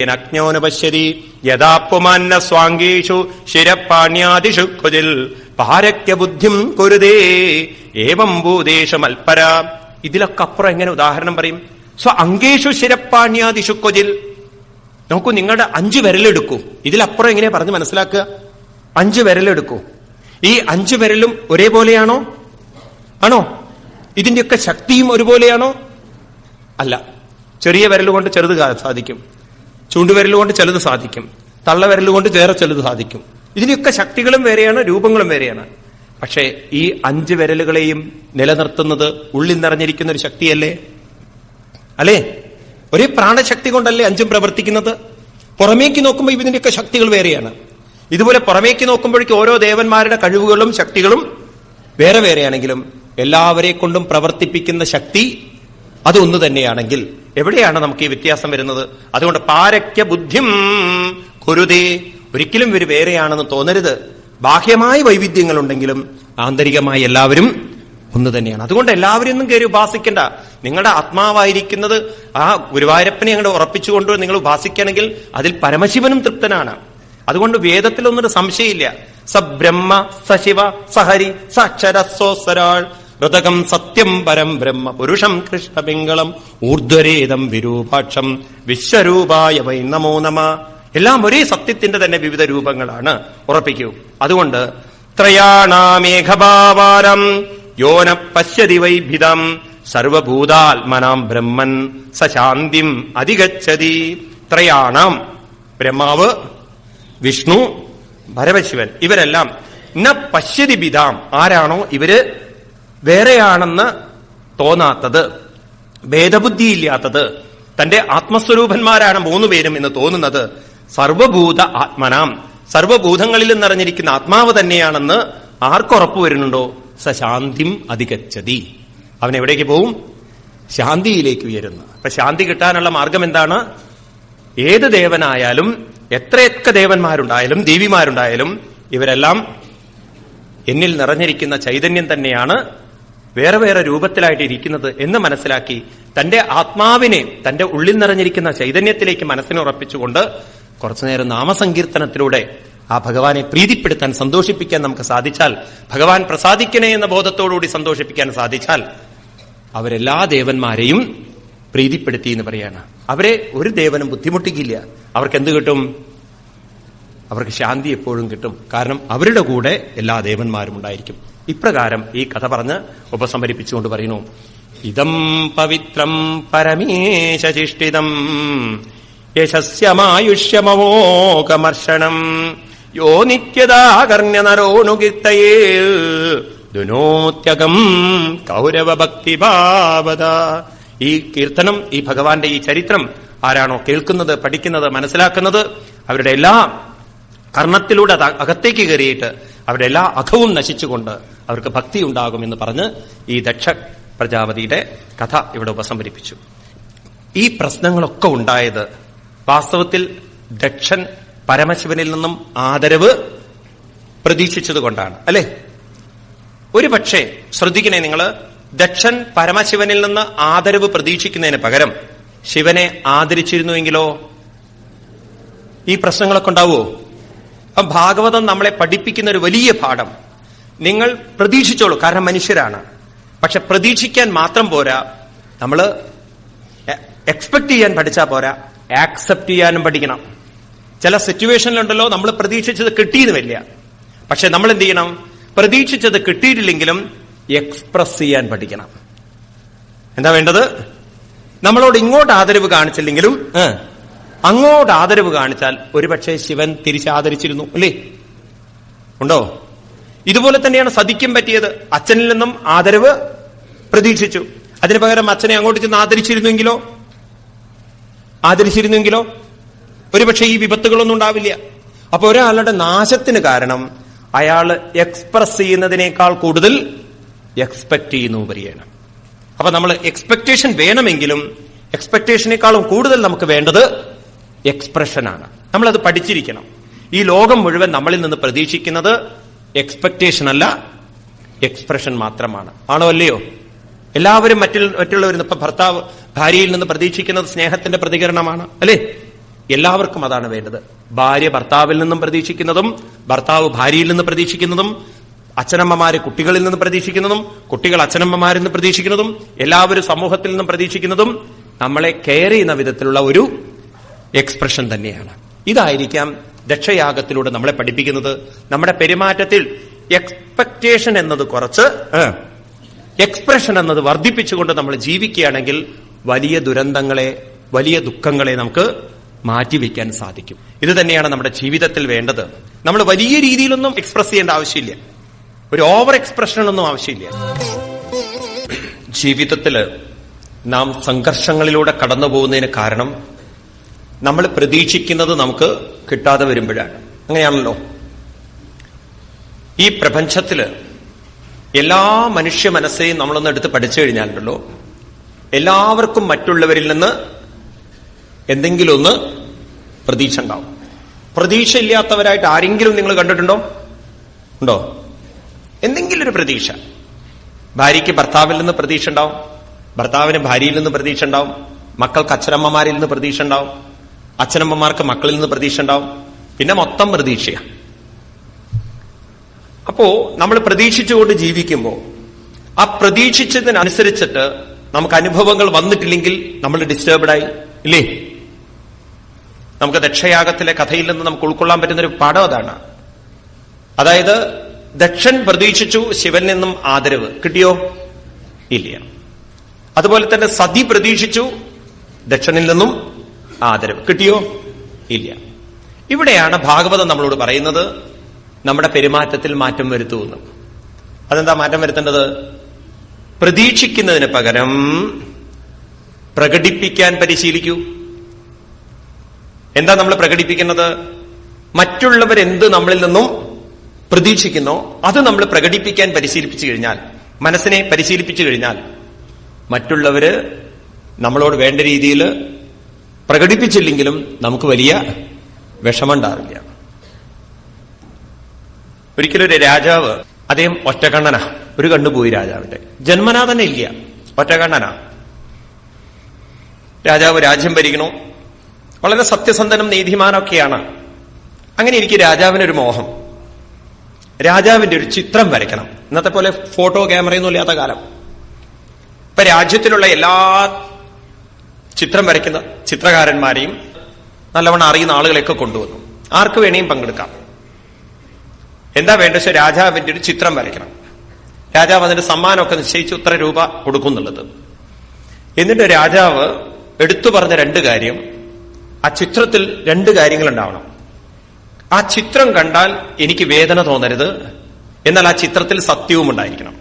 അജ്ഞോനുപശ്യതി യഥാപുമാന്ന സ്വാംഗീഷു ശിരപ്പാണ്യാദിഷു കുജിൽ പാരക്യ ബുദ്ധിം കുരുതേ ഏവം ഭൂതേഷു മൽപര. ഇതിലൊക്കെ അപ്പുറം എങ്ങനെ ഉദാഹരണം പറയും? അംഗേഷു ശിരപ്പാണ്യാദിഷു കുജിൽ. നോക്കൂ, നിങ്ങളുടെ 5 വിരലെടുക്കൂ. ഇതിലപ്പുറം എങ്ങനെയാ പറഞ്ഞ് മനസ്സിലാക്കുക? 5 വിരലെടുക്കൂ. ഈ 5 വിരലും ഒരേപോലെയാണോ? ആണോ? ഇതിന്റെയൊക്കെ ശക്തിയും ഒരുപോലെയാണോ? അല്ല. ചെറിയ വിരലുകൊണ്ട് ചെറുത് സാധിക്കും, ചൂണ്ടുവിരലുകൊണ്ട് ചിലത് സാധിക്കും, തള്ളവിരലുകൊണ്ട് വേറെ ചിലത് സാധിക്കും. ഇതിന്റെയൊക്കെ ശക്തികളും വേറെയാണ്, രൂപങ്ങളും വേറെയാണ്. പക്ഷേ ഈ 5 വിരലുകളെയും നിലനിർത്തുന്നത് ഉള്ളിൽ നിറഞ്ഞിരിക്കുന്ന ഒരു ശക്തിയല്ലേ? അല്ലേ? ഒരേ പ്രാണശക്തി കൊണ്ടല്ലേ 5ഉം പ്രവർത്തിക്കുന്നത്? പുറമേക്ക് നോക്കുമ്പോൾ ഇതിന്റെയൊക്കെ ശക്തികൾ വേറെയാണ്. ഇതുപോലെ പുറമേക്ക് നോക്കുമ്പോഴേക്കും ഓരോ ദേവന്മാരുടെ കഴിവുകളും ശക്തികളും വേറെ വേറെയാണെങ്കിലും എല്ലാവരെ കൊണ്ടും പ്രവർത്തിപ്പിക്കുന്ന ശക്തി അതൊന്നു തന്നെയാണെങ്കിൽ എവിടെയാണ് നമുക്ക് ഈ വ്യത്യാസം വരുന്നത്? അതുകൊണ്ട് പാരക്യ ബുദ്ധിം കുരുതേ. ഒരിക്കലും ഇവർ വേറെയാണെന്ന് തോന്നരുത്. ബാഹ്യമായ വൈവിധ്യങ്ങളുണ്ടെങ്കിലും ആന്തരികമായി എല്ലാവരും ഒന്ന് തന്നെയാണ്. അതുകൊണ്ട് എല്ലാവരും ഒന്നും കയറി ഉപാസിക്കണ്ട. നിങ്ങളുടെ ആത്മാവായിരിക്കുന്നത് ആ ഗുരുവായൂരപ്പനെ അങ്ങോട്ട് ഉറപ്പിച്ചുകൊണ്ട് നിങ്ങൾ ഉപാസിക്കുകയാണെങ്കിൽ അതിൽ പരമശിവനും തൃപ്തനാണ്. അതുകൊണ്ട് വേദത്തിലൊന്നൊരു സംശയമില്ല. സബ്രഹ്മ സശിവ സഹരി സാക്ഷര സോസരാൾ ഋതകം സത്യം പരം ബ്രഹ്മ പുരുഷം കൃഷ്ണപിംഗളം ഊർധ്വരേതം വിരൂപാക്ഷം വിശ്വരൂപായ വൈ നമോ നമ. എല്ലാം ഒരേ സത്യത്തിന്റെ തന്നെ വിവിധ രൂപങ്ങളാണ്. ഉറപ്പിക്കൂ. അതുകൊണ്ട് ത്രയാണാമേഘഭാവാരം യോന പശ്യതി വൈഭിതം സർവഭൂതാത്മനാം ബ്രഹ്മൻ സശാന്തിം അധിഗച്ഛതി. ത്രയാണാം, ബ്രഹ്മാവ്, വിഷ്ണു, ഭരവശിവൻ, ഇവരെല്ലാം ന പശ്യതി ബിതാം. ആരാണോ ഇവര് വേറെയാണെന്ന് തോന്നാത്തത്, ഭേദബുദ്ധിയില്ലാത്തത്, തന്റെ ആത്മസ്വരൂപന്മാരാണ് 3 പേരും എന്ന് തോന്നുന്നത്, സർവഭൂത ആത്മനാം, സർവഭൂതങ്ങളിലും നിറഞ്ഞിരിക്കുന്ന ആത്മാവ് തന്നെയാണെന്ന് ആർക്കുറപ്പ് വരുന്നുണ്ടോ സശാന്തിം അധിഗച്ഛതി. അവൻ എവിടേക്ക് പോവും? ശാന്തിയിലേക്ക് ഉയരുന്നു. അപ്പൊ ശാന്തി കിട്ടാനുള്ള മാർഗം എന്താണ്? ഏത് ദേവനായാലും എത്രയൊക്കെ ദേവന്മാരുണ്ടായാലും ദേവിമാരുണ്ടായാലും ഇവരെല്ലാം എന്നിൽ നിറഞ്ഞിരിക്കുന്ന ചൈതന്യം തന്നെയാണ് വേറെ വേറെ രൂപത്തിലായിട്ട് ഇരിക്കുന്നത് എന്ന് മനസ്സിലാക്കി തന്റെ ആത്മാവിനെ തന്റെ ഉള്ളിൽ നിറഞ്ഞിരിക്കുന്ന ചൈതന്യത്തിലേക്ക് മനസ്സിനെ ഉറപ്പിച്ചുകൊണ്ട് കുറച്ചുനേരം നാമസങ്കീർത്തനത്തിലൂടെ ആ ഭഗവാനെ പ്രീതിപ്പെടുത്താൻ, സന്തോഷിപ്പിക്കാൻ നമുക്ക് സാധിച്ചാൽ, ഭഗവാൻ പ്രസാദിക്കണേ എന്ന ബോധത്തോടുകൂടി സന്തോഷിപ്പിക്കാൻ സാധിച്ചാൽ അവരെല്ലാ ദേവന്മാരെയും പ്രീതിപ്പെടുത്തി എന്ന് പറയാണ്. അവരെ ഒരു ദേവനും ബുദ്ധിമുട്ടിക്കില്ല. അവർക്ക് എന്ത് കിട്ടും? അവർക്ക് ശാന്തി എപ്പോഴും കിട്ടും. കാരണം അവരുടെ കൂടെ എല്ലാ ദേവന്മാരും ഉണ്ടായിരിക്കും. ഇപ്രകാരം ഈ കഥ പറഞ്ഞ് ഉപസംഹരിപ്പിച്ചുകൊണ്ട് പറയുന്നു. ഇതം പവിത്രം പരമേശചിഷ്ടിതം യശസ്യമായുഷ്യമവോകമർഷണം യോ നിത്യദാകർണ്യനരോനുകീർത്തയേ ദുനോത്യകം കൗരവഭക്തിഭാവത. ഈ കീർത്തനം, ഈ ഭഗവാന്റെ ഈ ചരിത്രം ആരാണോ കേൾക്കുന്നത്, പഠിക്കുന്നത്, മനസ്സിലാക്കുന്നത്, അവരുടെ എല്ലാ കർണത്തിലൂടെ അകത്തേക്ക് കയറിയിട്ട് അവരുടെ എല്ലാ അധവും നശിച്ചുകൊണ്ട് അവർക്ക് ഭക്തി ഉണ്ടാകുമെന്ന് പറഞ്ഞ് ഈ ദക്ഷ പ്രജാപതിയുടെ കഥ ഇവിടെ ഉപസംഹരിപ്പിച്ചു. ഈ പ്രശ്നങ്ങളൊക്കെ ഉണ്ടായത് വാസ്തവത്തിൽ ദക്ഷൻ പരമശിവനിൽ നിന്നും ആദരവ് പ്രതീക്ഷിച്ചതുകൊണ്ടാണ്, അല്ലെ? ഒരു പക്ഷേ ശ്രദ്ധിക്കണേ നിങ്ങൾ, ദക്ഷൻ പരമശിവനിൽ നിന്ന് ആദരവ് പ്രതീക്ഷിക്കുന്നതിന് പകരം ശിവനെ ആദരിച്ചിരുന്നുവെങ്കിലോ ഈ പ്രശ്നങ്ങളൊക്കെ ഉണ്ടാവുമോ? അപ്പം ഭാഗവതം നമ്മളെ പഠിപ്പിക്കുന്ന ഒരു വലിയ പാഠം, നിങ്ങൾ പ്രതീക്ഷിച്ചോളൂ, കാരണം മനുഷ്യരാണ്. പക്ഷെ പ്രതീക്ഷിക്കാൻ മാത്രം പോരാ, നമ്മൾ എക്സ്പെക്ട് ചെയ്യാൻ പഠിച്ചാൽ പോരാ, ആക്സെപ്റ്റ് ചെയ്യാനും പഠിക്കണം. ചില സിറ്റുവേഷനിലുണ്ടല്ലോ നമ്മൾ പ്രതീക്ഷിച്ചത് കിട്ടിയെന്ന് വരില്ല, പക്ഷെ നമ്മൾ എന്ത് ചെയ്യണം? പ്രതീക്ഷിച്ചത് കിട്ടിയിട്ടില്ലെങ്കിലും എക്സ്പ്രസ് ചെയ്യാൻ പഠിക്കണം. എന്താ വേണ്ടത്? നമ്മളോട് ഇങ്ങോട്ട് ആദരവ് കാണിച്ചില്ലെങ്കിലും അങ്ങോട്ട് ആദരവ് കാണിച്ചാൽ ഒരുപക്ഷെ ശിവൻ തിരിച്ചാദരിച്ചിരുന്നു, അല്ലേ? ഉണ്ടോ? ഇതുപോലെ തന്നെയാണ് സതിക്കും പറ്റിയത്. അച്ഛനിൽ നിന്നും ആദരവ് പ്രതീക്ഷിച്ചു, അതിനു പകരം അച്ഛനെ അങ്ങോട്ട് ചെന്ന് ആദരിച്ചിരുന്നെങ്കിലോ ഒരുപക്ഷെ ഈ വിപത്തുകളൊന്നും ഉണ്ടാവില്ല. അപ്പൊ ഒരാളുടെ നാശത്തിന് കാരണം അയാൾ എക്സ്പ്രസ് ചെയ്യുന്നതിനേക്കാൾ കൂടുതൽ എക്സ്പെക്ട് ചെയ്യുന്നു പറയാണ്. അപ്പൊ നമ്മൾ എക്സ്പെക്ടേഷൻ വേണമെങ്കിലും എക്സ്പെക്ടേഷനേക്കാളും കൂടുതൽ നമുക്ക് വേണ്ടത് എക്സ്പ്രഷനാണ്. നമ്മളത് പഠിച്ചിരിക്കണം. ഈ ലോകം മുഴുവൻ നമ്മളിൽ നിന്ന് പ്രതീക്ഷിക്കുന്നത് എക്സ്പെക്ടേഷൻ അല്ല, എക്സ്പ്രഷൻ മാത്രമാണ്. ആണോ അല്ലയോ? എല്ലാവരും മറ്റുള്ളവരിൽ ഇപ്പൊ ഭർത്താവ് ഭാര്യയിൽ നിന്ന് പ്രതീക്ഷിക്കുന്നത് സ്നേഹത്തിന്റെ പ്രതികരണമാണ്, അല്ലേ? എല്ലാവർക്കും അതാണ് വേണ്ടത്. ഭാര്യ ഭർത്താവിൽ നിന്നും പ്രതീക്ഷിക്കുന്നതും, ഭർത്താവ് ഭാര്യയിൽ നിന്ന് പ്രതീക്ഷിക്കുന്നതും, അച്ഛനമ്മമാര് കുട്ടികളിൽ നിന്ന് പ്രതീക്ഷിക്കുന്നതും, കുട്ടികൾ അച്ഛനമ്മമാരിൽ നിന്ന് പ്രതീക്ഷിക്കുന്നതും, എല്ലാവരും സമൂഹത്തിൽ നിന്നും പ്രതീക്ഷിക്കുന്നതും നമ്മളെ കെയർ ചെയ്യുന്ന വിധത്തിലുള്ള ഒരു എക്സ്പ്രഷൻ തന്നെയാണ്. ഇതായിരിക്കാം ദക്ഷയാഗത്തിലൂടെ നമ്മളെ പഠിപ്പിക്കുന്നത്. നമ്മുടെ പെരുമാറ്റത്തിൽ എക്സ്പെക്ടേഷൻ എന്നത് കുറച്ച് എക്സ്പ്രഷൻ എന്നത് വർദ്ധിപ്പിച്ചുകൊണ്ട് നമ്മൾ ജീവിക്കുകയാണെങ്കിൽ വലിയ ദുരന്തങ്ങളെ, വലിയ ദുഃഖങ്ങളെ നമുക്ക് മാറ്റിവെക്കാൻ സാധിക്കും. ഇത് തന്നെയാണ് നമ്മുടെ ജീവിതത്തിൽ വേണ്ടത്. നമ്മൾ വലിയ രീതിയിലൊന്നും എക്സ്പ്രസ് ചെയ്യേണ്ട ആവശ്യമില്ല, ഒരു ഓവർ എക്സ്പ്രഷനൊന്നും ആവശ്യമില്ല. ജീവിതത്തില് നാം സംഘർഷങ്ങളിലൂടെ കടന്നു പോകുന്നതിന് കാരണം നമ്മൾ പ്രതീക്ഷിക്കുന്നത് നമുക്ക് കിട്ടാതെ വരുമ്പോഴാണ്. അങ്ങനെയാണല്ലോ ഈ പ്രപഞ്ചത്തില് എല്ലാ മനുഷ്യ മനസ്സെയും നമ്മളൊന്ന് എടുത്ത് പഠിച്ചു കഴിഞ്ഞാലുണ്ടല്ലോ, എല്ലാവർക്കും മറ്റുള്ളവരിൽ നിന്ന് എന്തെങ്കിലും ഒന്ന് പ്രതീക്ഷ ഉണ്ടാവും. പ്രതീക്ഷ ഇല്ലാത്തവരായിട്ട് ആരെങ്കിലും നിങ്ങൾ കണ്ടിട്ടുണ്ടോ? ഉണ്ടോ? എന്തെങ്കിലും ഒരു പ്രതീക്ഷ. ഭാര്യയ്ക്ക് ഭർത്താവിൽ നിന്ന് പ്രതീക്ഷ ഉണ്ടാവും, ഭർത്താവിന് ഭാര്യയിൽ നിന്ന് പ്രതീക്ഷ ഉണ്ടാവും, മക്കൾക്ക് അച്ഛനമ്മമാരിൽ നിന്ന് പ്രതീക്ഷ ഉണ്ടാവും, അച്ഛനമ്മമാർക്ക് മക്കളിൽ നിന്ന് പ്രതീക്ഷ ഉണ്ടാവും. പിന്നെ മൊത്തം പ്രതീക്ഷയാണ്. അപ്പോ നമ്മൾ പ്രതീക്ഷിച്ചുകൊണ്ട് ജീവിക്കുമ്പോൾ ആ പ്രതീക്ഷിച്ചതിനനുസരിച്ചിട്ട് നമുക്ക് അനുഭവങ്ങൾ വന്നിട്ടില്ലെങ്കിൽ നമ്മൾ ഡിസ്റ്റർബ്ഡായി ഇല്ലേ? നമുക്ക് ദക്ഷയാഗത്തിലെ കഥയിൽ നിന്ന് നമുക്ക് ഉൾക്കൊള്ളാൻ പറ്റുന്നൊരു പാഠം അതാണ്. അതായത് ദക്ഷൻ പ്രതീക്ഷിച്ചു ശിവനിൽ നിന്നും ആദരവ്, കിട്ടിയോ? ഇല്ല. അതുപോലെ തന്നെ സതി പ്രതീക്ഷിച്ചു ദക്ഷനിൽ നിന്നും ആദരവ്, കിട്ടിയോ? ഇല്ല. ഇവിടെയാണ് ഭാഗവതം നമ്മളോട് പറയുന്നത് നമ്മുടെ പെരുമാറ്റത്തിൽ മാറ്റം വരുത്തുമെന്ന്. അതെന്താ മാറ്റം വരുത്തേണ്ടത്? പ്രതീക്ഷിക്കുന്നതിന് പകരം പ്രകടിപ്പിക്കാൻ പരിശീലിക്കൂ. എന്താ നമ്മൾ പ്രകടിപ്പിക്കുന്നത്? മറ്റുള്ളവരെന്ത് നമ്മളിൽ നിന്നും പ്രതീക്ഷിക്കുന്നോ അത് നമ്മൾ പ്രകടിപ്പിക്കാൻ പരിശീലിപ്പിച്ചു കഴിഞ്ഞാൽ, മനസ്സിനെ പരിശീലിപ്പിച്ചു കഴിഞ്ഞാൽ, മറ്റുള്ളവര് നമ്മളോട് വേണ്ട രീതിയിൽ പ്രകടിപ്പിച്ചില്ലെങ്കിലും നമുക്ക് വലിയ വിഷമമുണ്ടാവില്ല. ഒരിക്കലും ഒരു രാജാവ്, അദ്ദേഹം ഒറ്റക്കണ്ണനാ, ഒരു കണ്ണുപോയി രാജാവിന്റെ, ജന്മനാ തന്നെ ഇല്ല, ഒറ്റക്കണ്ണനാ. രാജാവ് രാജ്യം ഭരിക്കണു, വളരെ സത്യസന്ധനും നീതിമാനൊക്കെയാണ്. അങ്ങനെ എനിക്ക് രാജാവിനൊരു മോഹം, രാജാവിന്റെ ഒരു ചിത്രം വരയ്ക്കണം. ഇന്നത്തെ പോലെ ഫോട്ടോ ക്യാമറയൊന്നും ഇല്ലാത്ത കാലം. ഇപ്പൊ രാജ്യത്തിലുള്ള എല്ലാ ചിത്രം വരയ്ക്കുന്ന ചിത്രകാരന്മാരെയും നല്ലവണ്ണം അറിയുന്ന ആളുകളെയൊക്കെ കൊണ്ടുവന്നു. ആർക്ക് വേണേയും പങ്കെടുക്കാം. എന്താ വേണ്ട വെച്ചാൽ രാജാവിന്റെ ഒരു ചിത്രം വരയ്ക്കണം. രാജാവ് അതിന്റെ സമ്മാനമൊക്കെ നിശ്ചയിച്ചു, ഇത്ര രൂപ കൊടുക്കുന്നുള്ളത്. എന്നിട്ട് രാജാവ് എടുത്തു പറഞ്ഞ രണ്ട് കാര്യം, ആ ചിത്രത്തിൽ രണ്ട് കാര്യങ്ങൾ ഉണ്ടാവണം. ആ ചിത്രം കണ്ടാൽ എനിക്ക് വേദന തോന്നരുത്, എന്നാൽ ആ ചിത്രത്തിൽ സത്യവും ഉണ്ടായിരിക്കണം.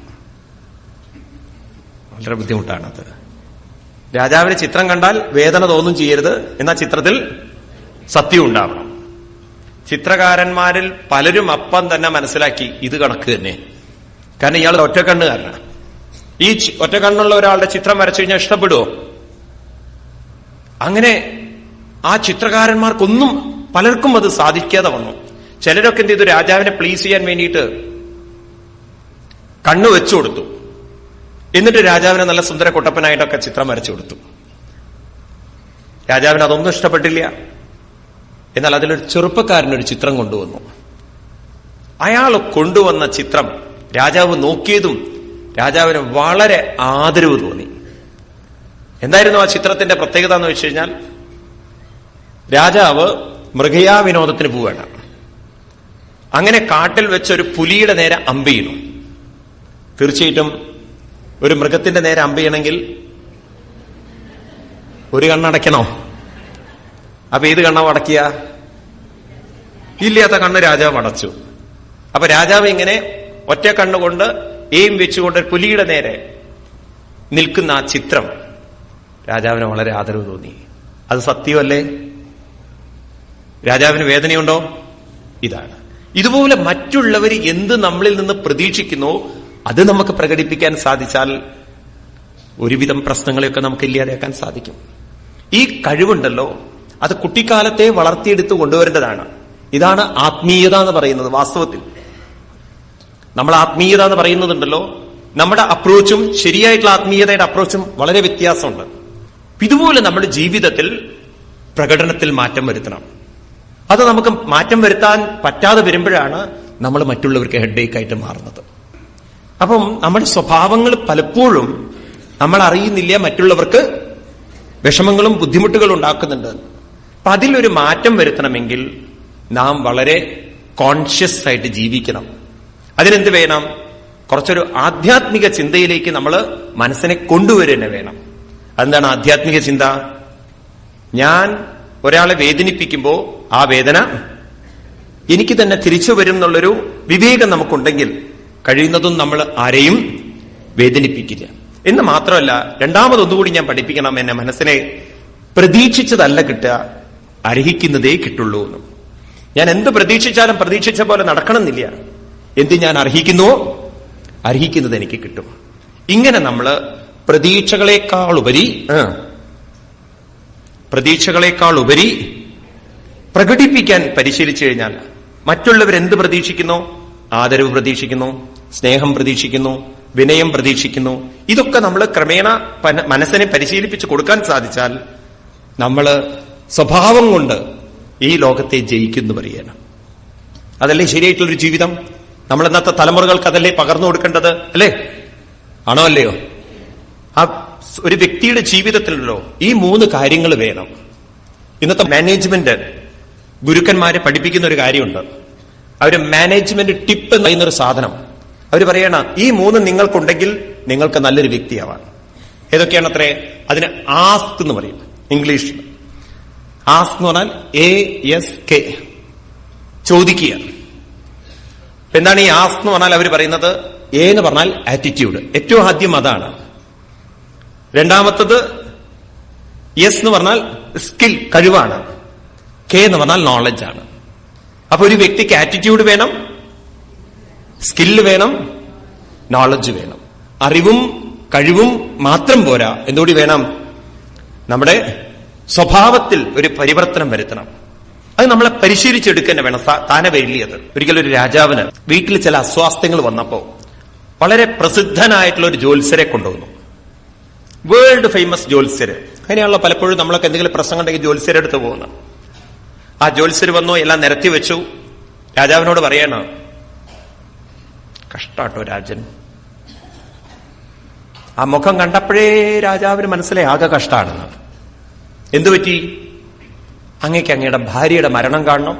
വളരെ ബുദ്ധിമുട്ടാണത്. രാജാവിന് ചിത്രം കണ്ടാൽ വേദന തോന്നും ചെയ്യരുത്, എന്നാൽ ചിത്രത്തിൽ സത്യം ഉണ്ടാവണം. ചിത്രകാരന്മാരിൽ പലരും അപ്പം തന്നെ മനസ്സിലാക്കി ഇത് കണക്ക് തന്നെ. കാരണം ഇയാൾ ഒറ്റക്കണ്ണുകാരനാണ്. ഈ ഒറ്റക്കണ്ണുള്ള ഒരാളുടെ ചിത്രം വരച്ചു കഴിഞ്ഞാൽ ഇഷ്ടപ്പെടുവോ? അങ്ങനെ ആ ചിത്രകാരന്മാർക്കൊന്നും പലർക്കും അത് സാധിക്കാതെ വന്നു. ചിലരൊക്കെ എന്ത് ചെയ്തു? രാജാവിനെ പ്ലീസ് ചെയ്യാൻ വേണ്ടിയിട്ട് കണ്ണു വെച്ചു കൊടുത്തു. എന്നിട്ട് രാജാവിനെ നല്ല സുന്ദര കുട്ടപ്പനായിട്ടൊക്കെ ചിത്രം വരച്ചു കൊടുത്തു. രാജാവിന് അതൊന്നും ഇഷ്ടപ്പെട്ടില്ല. എന്നാൽ അതിലൊരു ചെറുപ്പക്കാരനൊരു ചിത്രം കൊണ്ടുവന്നു. അയാൾ കൊണ്ടുവന്ന ചിത്രം രാജാവ് നോക്കിയതും രാജാവിന് വളരെ ആദരവ് തോന്നി. എന്തായിരുന്നു ആ ചിത്രത്തിന്റെ പ്രത്യേകത എന്ന് വെച്ച് കഴിഞ്ഞാൽ, രാജാവ് മൃഗയാ വിനോദത്തിന് പോവുകയാണ്. അങ്ങനെ കാട്ടിൽ വെച്ചൊരു പുലിയുടെ നേരെ അമ്പ് ചെയ്യുന്നു. തീർച്ചയായിട്ടും ഒരു മൃഗത്തിന്റെ നേരെ അമ്പ് ചെയ്യണമെങ്കിൽ ഒരു കണ്ണടയ്ക്കണോ? അപ്പൊ ഏത് കണ്ണാ അടക്കിയ? ഇല്ലാത്ത കണ്ണ് രാജാവ് അടച്ചു. അപ്പൊ രാജാവ് ഇങ്ങനെ ഒറ്റ കണ്ണുകൊണ്ട് എയിം വെച്ചുകൊണ്ട് പുലിയുടെ നേരെ നിൽക്കുന്ന ആ ചിത്രം രാജാവിന് വളരെ ആദരവ് തോന്നി. അത് സത്യമല്ലേ? രാജാവിന് വേദനയുണ്ടോ? ഇതാണ്. ഇതുപോലെ മറ്റുള്ളവർ എന്ത് നമ്മളിൽ നിന്ന് പ്രതീക്ഷിക്കുന്നോ അത് നമുക്ക് പ്രകടിപ്പിക്കാൻ സാധിച്ചാൽ ഒരുവിധം പ്രശ്നങ്ങളെയൊക്കെ നമുക്ക് ഇല്ലാതാക്കാൻ സാധിക്കും. ഈ കഴിവുണ്ടല്ലോ, അത് കുട്ടിക്കാലത്തെ വളർത്തിയെടുത്ത് കൊണ്ടുവരേണ്ടതാണ്. ഇതാണ് ആത്മീയത എന്ന് പറയുന്നത്. വാസ്തവത്തിൽ നമ്മൾ ആത്മീയത എന്ന് പറയുന്നതുണ്ടല്ലോ, നമ്മുടെ അപ്രോച്ചും ശരിയായിട്ടുള്ള ആത്മീയതയുടെ അപ്രോച്ചും വളരെ വ്യത്യാസമുണ്ട്. ഇതുപോലെ നമ്മുടെ ജീവിതത്തിൽ പ്രകടനത്തിൽ മാറ്റം വരുത്തണം. അത് നമുക്ക് മാറ്റം വരുത്താൻ പറ്റാതെ വരുമ്പോഴാണ് നമ്മൾ മറ്റുള്ളവർക്ക് ഹെഡേക്കായിട്ട് മാറുന്നത്. അപ്പം നമ്മുടെ സ്വഭാവങ്ങൾ പലപ്പോഴും നമ്മൾ അറിയുന്നില്ല മറ്റുള്ളവർക്ക് വിഷമങ്ങളും ബുദ്ധിമുട്ടുകളും ഉണ്ടാക്കുന്നുണ്ട്. അപ്പൊ അതിലൊരു മാറ്റം വരുത്തണമെങ്കിൽ നാം വളരെ കോൺഷ്യസ് ആയിട്ട് ജീവിക്കണം. അതിനെന്ത് വേണം? കുറച്ചൊരു ആധ്യാത്മിക ചിന്തയിലേക്ക് നമ്മൾ മനസ്സിനെ കൊണ്ടുവരുക വേണം. അതെന്താണ് ആധ്യാത്മിക ചിന്ത? ഞാൻ ഒരാളെ വേദനിപ്പിക്കുമ്പോൾ ആ വേദന എനിക്ക് തന്നെ തിരിച്ചു വരും എന്നുള്ളൊരു വിവേകം നമുക്കുണ്ടെങ്കിൽ കഴിയുന്നതും നമ്മൾ ആരെയും വേദനിപ്പിക്കില്ല. എന്ന് മാത്രമല്ല, രണ്ടാമതൊന്നുകൂടി ഞാൻ പഠിപ്പിക്കണം എന്നെ മനസ്സിനെ, പ്രതീക്ഷിച്ചതല്ല കിട്ടുക, അർഹിക്കുന്നതേ കിട്ടുള്ളൂ എന്നും. ഞാൻ എന്ത് പ്രതീക്ഷിച്ചാലും പ്രതീക്ഷിച്ച പോലെ നടക്കണമെന്നില്ല. എന്ത് ഞാൻ അർഹിക്കുന്നുവോ അർഹിക്കുന്നത് എനിക്ക് കിട്ടും. ഇങ്ങനെ നമ്മൾ പ്രതീക്ഷകളെക്കാൾ ഉപരി പ്രകടിപ്പിക്കാൻ പരിശീലിച്ചു കഴിഞ്ഞാൽ മറ്റുള്ളവരെന്ത് പ്രതീക്ഷിക്കുന്നു? ആദരവ് പ്രതീക്ഷിക്കുന്നു, സ്നേഹം പ്രതീക്ഷിക്കുന്നു, വിനയം പ്രതീക്ഷിക്കുന്നു. ഇതൊക്കെ നമ്മൾ ക്രമേണ മനസ്സിനെ പരിശീലിപ്പിച്ച് കൊടുക്കാൻ സാധിച്ചാൽ നമ്മൾ സ്വഭാവം കൊണ്ട് ഈ ലോകത്തെ ജയിക്കുന്നു പറയണം. അതല്ലേ ശരിയായിട്ടുള്ളൊരു ജീവിതം? നമ്മൾ ഇന്നത്തെ തലമുറകൾക്ക് അതല്ലേ പകർന്നു കൊടുക്കേണ്ടത്, അല്ലേ? ആണോ അല്ലയോ? ആ ഒരു വ്യക്തിയുടെ ജീവിതത്തിലല്ലോ ഈ 3 കാര്യങ്ങൾ വേണം. ഇന്നത്തെ മാനേജ്മെന്റ് ഗുരുക്കന്മാരെ പഠിപ്പിക്കുന്ന ഒരു കാര്യമുണ്ട്. അവര് മാനേജ്മെന്റ് ടിപ്പ് എന്ന് പറയുന്നൊരു സാധനം അവർ പറയണ, ഈ 3 നിങ്ങൾക്കുണ്ടെങ്കിൽ നിങ്ങൾക്ക് നല്ലൊരു വ്യക്തിയാവാൻ. ഏതൊക്കെയാണ് അത്രേ? അതിന് ആസ്ക് എന്ന് പറയും ഇംഗ്ലീഷിൽ. ആസ്ക് എന്ന് പറഞ്ഞാൽ ASK, ചോദിക്കുക. എന്താണ് ഈ ആസ്ക് എന്ന് പറഞ്ഞാൽ? അവർ പറയുന്നത് A എന്ന് പറഞ്ഞാൽ ആറ്റിറ്റ്യൂഡ്, ഏറ്റവും ആദ്യം അതാണ്. രണ്ടാമത്തത് S എന്ന് പറഞ്ഞാൽ സ്കിൽ, കഴിവാണ്. K എന്ന് പറഞ്ഞാൽ നോളജ് ആണ്. അപ്പൊ ഒരു വ്യക്തിക്ക് ആറ്റിറ്റ്യൂഡ് വേണം, സ്കില്ല് വേണം, നോളജ് വേണം. അറിവും കഴിവും മാത്രം പോരാ, എന്തുകൂടി വേണം? നമ്മുടെ സ്വഭാവത്തിൽ ഒരു പരിവർത്തനം വരുത്തണം. അത് നമ്മളെ പരിശീലിച്ചെടുക്കുക വേണം. താനെ വരില്ല അത്. ഒരിക്കലും ഒരു രാജാവിന് വീട്ടിൽ ചില അസ്വാസ്ഥ്യങ്ങൾ വന്നപ്പോ വളരെ പ്രസിദ്ധനായിട്ടുള്ള ഒരു ജ്യോത്സ്യരെ കൊണ്ടുവന്നു. വേൾഡ് ഫേമസ് ജ്യോത്സ്യര്. അങ്ങനെയാണല്ലോ പലപ്പോഴും നമ്മളൊക്കെ എന്തെങ്കിലും പ്രശ്നം ഉണ്ടെങ്കിൽ ജ്യോത്സ്യരെ അടുത്ത് പോകുന്നത്. ആ ജ്യോത്സ്യര് വന്നു, എല്ലാം നിരത്തി വെച്ചു. രാജാവിനോട് പറയണം, കഷ്ടാട്ടോ രാജൻ. ആ മുഖം കണ്ടപ്പോഴേ രാജാവിന് മനസ്സിലായി ആകെ കഷ്ടാണെന്ന്. എന്തുപറ്റി? അങ്ങേക്ക് അങ്ങയുടെ ഭാര്യയുടെ മരണം കാണണം,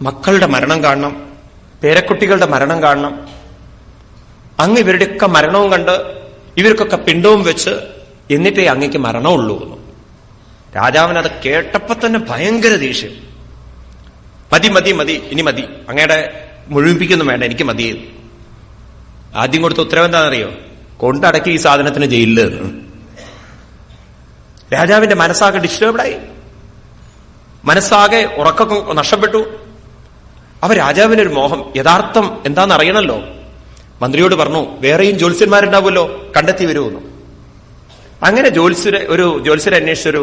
മക്കളുടെ മരണം കാണണം, പേരക്കുട്ടികളുടെ മരണം കാണണം. അങ്ങ് ഇവരുടെയൊക്കെ മരണവും കണ്ട് ഇവർക്കൊക്കെ പിണ്ടവും വെച്ച് എന്നിട്ടേ അങ്ങേക്ക് മരണമുള്ളൂ എന്ന്. രാജാവിനത് കേട്ടപ്പോ തന്നെ ഭയങ്കര ദേഷ്യം. മതി മതി മതി, ഇനി മതി, അങ്ങയുടെ മുഴുമിപ്പിക്കൊന്നും വേണ്ട, എനിക്ക് മതി. ആദ്യം കൊടുത്ത ഉത്തരവ് എന്താണെന്നറിയോ? കൊണ്ടടക്കി ഈ സാധനത്തിന് ജയിലില്. രാജാവിന്റെ മനസ്സാകെ ഡിസ്റ്റർബ്ഡായി, മനസ്സാകെ ഉറക്കം നഷ്ടപ്പെട്ടു. അപ്പൊ രാജാവിന്റെ ഒരു മോഹം, യഥാർത്ഥം എന്താണെന്ന് അറിയണമല്ലോ. മന്ത്രിയോട് പറഞ്ഞു, വേറെയും ജ്യോത്സ്യന്മാരുണ്ടാവുമല്ലോ, കണ്ടെത്തി വരുമെന്നു. അങ്ങനെ ഒരു ജ്യോത്സ്യരെ അന്വേഷിച്ചൊരു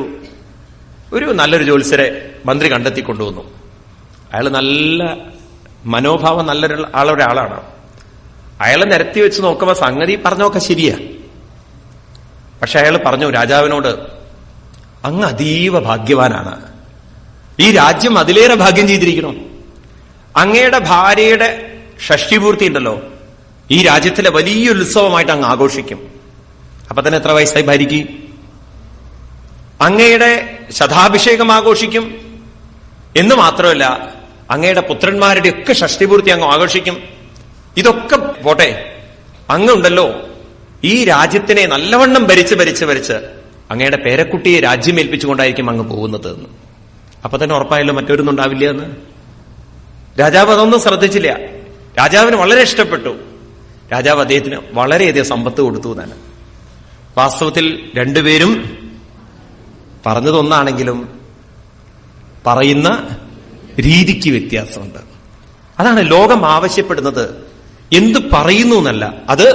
നല്ലൊരു ജ്യോത്സ്യരെ മന്ത്രി കണ്ടെത്തി കൊണ്ടുവന്നു. അയാൾ നല്ല മനോഭാവം ഒരാളാണ്. അയാളെ നിരത്തി വെച്ച് നോക്കുമ്പോ സംഗതി പറഞ്ഞൊക്കെ ശരിയാ. പക്ഷെ അയാൾ പറഞ്ഞു രാജാവിനോട്, അങ്ങ് അതീവ ഭാഗ്യവാനാണ്, ഈ രാജ്യം അതിലേറെ ഭാഗ്യം ചെയ്തിരിക്കണം. അങ്ങയുടെ ഭാര്യയുടെ ഷഷ്ടിപൂർത്തി ഉണ്ടല്ലോ, ഈ രാജ്യത്തിലെ വലിയൊരു ഉത്സവമായിട്ട് അങ്ങ് ആഘോഷിക്കും. അപ്പൊ തന്നെ എത്ര വയസ്സായി ഭാര്യയ്ക്ക്? അങ്ങയുടെ ശതാഭിഷേകം ആഘോഷിക്കും എന്ന് മാത്രമല്ല, അങ്ങയുടെ പുത്രന്മാരുടെ ഒക്കെ ഷഷ്ടിപൂർത്തി അങ്ങ് ആഘോഷിക്കും. ഇതൊക്കെ പോട്ടെ, അങ്ങുണ്ടല്ലോ ഈ രാജ്യത്തിനെ നല്ലവണ്ണം ഭരിച്ച് അങ്ങയുടെ പേരക്കുട്ടിയെ രാജ്യമേൽപ്പിച്ചുകൊണ്ടായിരിക്കും അങ്ങ് പോകുന്നത് എന്ന്. അപ്പൊ തന്നെ ഉറപ്പായല്ലോ മറ്റൊരൊന്നും ഉണ്ടാവില്ല എന്ന്. രാജാവ് അതൊന്നും ശ്രദ്ധിച്ചില്ല. രാജാവിന് വളരെ ഇഷ്ടപ്പെട്ടു. രാജാവ് അദ്ദേഹത്തിന് വളരെയധികം സമ്പത്ത് കൊടുത്തു എന്നാണ്. വാസ്തവത്തിൽ രണ്ടുപേരും പറഞ്ഞതൊന്നാണെങ്കിലും പറയുന്ന രീതിക്ക് വ്യത്യാസമുണ്ട്. അതാണ് ലോകം ആവശ്യപ്പെടുന്നത്. എന്ത് പറയുന്നു എന്നല്ല, അത്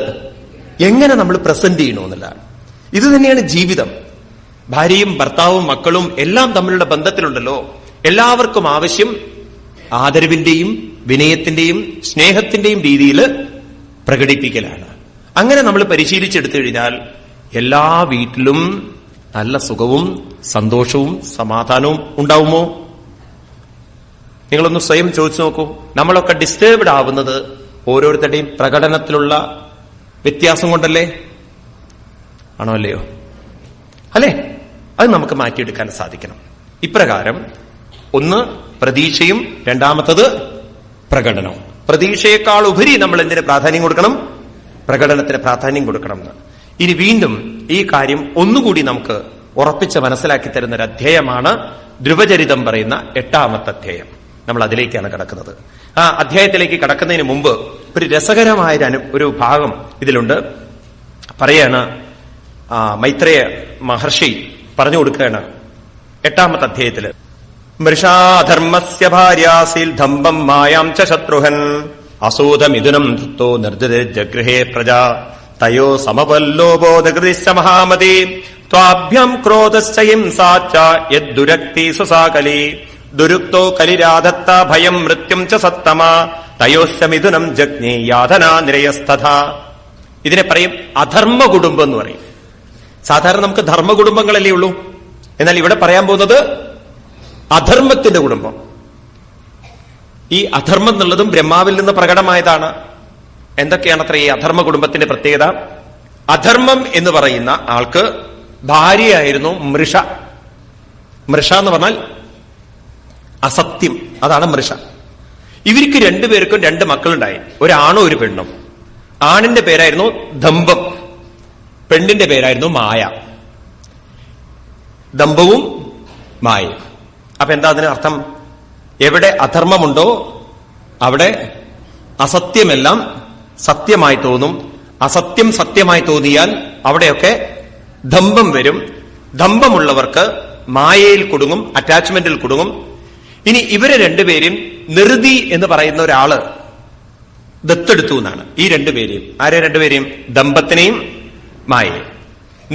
എങ്ങനെ നമ്മൾ പ്രസന്റ് ചെയ്യണു എന്നല്ല. ഇത് തന്നെയാണ് ജീവിതം. ഭാര്യയും ഭർത്താവും മക്കളും എല്ലാം തമ്മിലുള്ള ബന്ധത്തിലുണ്ടല്ലോ, എല്ലാവർക്കും ആവശ്യം ആദരവിന്റെയും വിനയത്തിന്റെയും സ്നേഹത്തിന്റെയും രീതിയിൽ പ്രകടിപ്പിക്കലാണ്. അങ്ങനെ നമ്മൾ പരിശീലിച്ചെടുത്തു കഴിഞ്ഞാൽ എല്ലാ വീട്ടിലും നല്ല സുഖവും സന്തോഷവും സമാധാനവും ഉണ്ടാവുമോ? നിങ്ങളൊന്ന് സ്വയം ചോദിച്ചു നോക്കൂ. നമ്മളൊക്കെ ഡിസ്റ്റേബ്ഡ് ആവുന്നത് ഓരോരുത്തരുടെയും പ്രകടനത്തിലുള്ള വ്യത്യാസം കൊണ്ടല്ലേ? ആണോ അല്ലയോ? അല്ലേ? അത് നമുക്ക് മാറ്റിയെടുക്കാൻ സാധിക്കണം. ഇപ്രകാരം ഒന്ന് പ്രതീക്ഷയും, രണ്ടാമത്തത് പ്രകടനവും. പ്രതീക്ഷയേക്കാൾ ഉപരി നമ്മൾ എന്തിന് പ്രാധാന്യം കൊടുക്കണം? പ്രകടനത്തിന് പ്രാധാന്യം കൊടുക്കണം എന്ന്. ഇനി വീണ്ടും ഈ കാര്യം ഒന്നുകൂടി നമുക്ക് ഉറപ്പിച്ച് മനസ്സിലാക്കി തരുന്ന ഒരു അധ്യായമാണ് ധ്രുവചരിതം പറയുന്ന 8ാമത്തെ അധ്യായം. നമ്മൾ അതിലേക്കാണ് കടക്കുന്നത്. ആ അധ്യായത്തിലേക്ക് കടക്കുന്നതിന് മുമ്പ് ഒരു രസകരമായ ഒരു ഭാഗം ഇതിലുണ്ട്. പറയാണ് മൈത്രേയ മഹർഷി പറഞ്ഞു കൊടുക്കുകയാണ് 8ാമത്തെ അധ്യായത്തില്. മൃഷാധർമ്മസ്യ ഭാര്യാസിൽ ധംബം മായാം ച ശത്രുഹൻ അസൂതമിഥുനം ധൃത്തോ നിർദ്ദജഗൃഹേ പ്രജാ തയോ സമപല്ലോബോധകൃതിശ്ച മഹാമതി ത്വാഭ്യം ക്രോധശ്ച ഹിംസാച്ച യദ്ദുരക്തി സുസാകലി ദുരുക്തോ കലിരാധത്ത ഭയം മൃത്യും ച സത്തമ തയോശ്ച മിഥുനം ജഗ്നേ യാതനാ നിരയസ്തഥ. ഇതിനെ പറയും അധർമ്മ കുടുംബം എന്ന് പറയും. സാധാരണ നമുക്ക് ധർമ്മ കുടുംബങ്ങളല്ലേ ഉള്ളൂ. എന്നാൽ ഇവിടെ പറയാൻ പോകുന്നത് അധർമ്മത്തിന്റെ കുടുംബം. ഈ അധർമ്മം എന്നുള്ളതും ബ്രഹ്മാവിൽ നിന്ന് പ്രകടമായതാണ്. എന്തൊക്കെയാണത്ര ഈ അധർമ്മ കുടുംബത്തിന്റെ പ്രത്യേകത? അധർമ്മം എന്ന് പറയുന്ന ആൾക്ക് ഭാര്യയായിരുന്നു മൃഷ. മൃഷ എന്ന് പറഞ്ഞാൽ അസത്യം, അതാണ് മൃഷ. ഇവർക്ക് രണ്ടുപേർക്കും 2 മക്കളുണ്ടായി, ഒരാണും ഒരു പെണ്ണും. ആണിന്റെ പേരായിരുന്നു ദമ്പം, പെണ്ണിന്റെ പേരായിരുന്നു മായ. ദമ്പവും മായയും. അപ്പൊ എന്താ അതിന് അർത്ഥം? എവിടെ അധർമ്മമുണ്ടോ അവിടെ അസത്യമെല്ലാം സത്യമായി തോന്നും. അസത്യം സത്യമായി തോന്നിയാൽ അവിടെയൊക്കെ ദമ്പം വരും. ദമ്പമുള്ളവർക്ക് മായയിൽ കുടുങ്ങും, അറ്റാച്ച്മെന്റിൽ കുടുങ്ങും. ഇനി ഇവരെ രണ്ടുപേരും നിർതി എന്ന് പറയുന്ന ഒരാള് ദത്തെടുത്തു എന്നാണ്. ഈ രണ്ടുപേരെയും, ആരെ രണ്ടുപേരെയും? ദമ്പത്തിനെയും മായയെയും.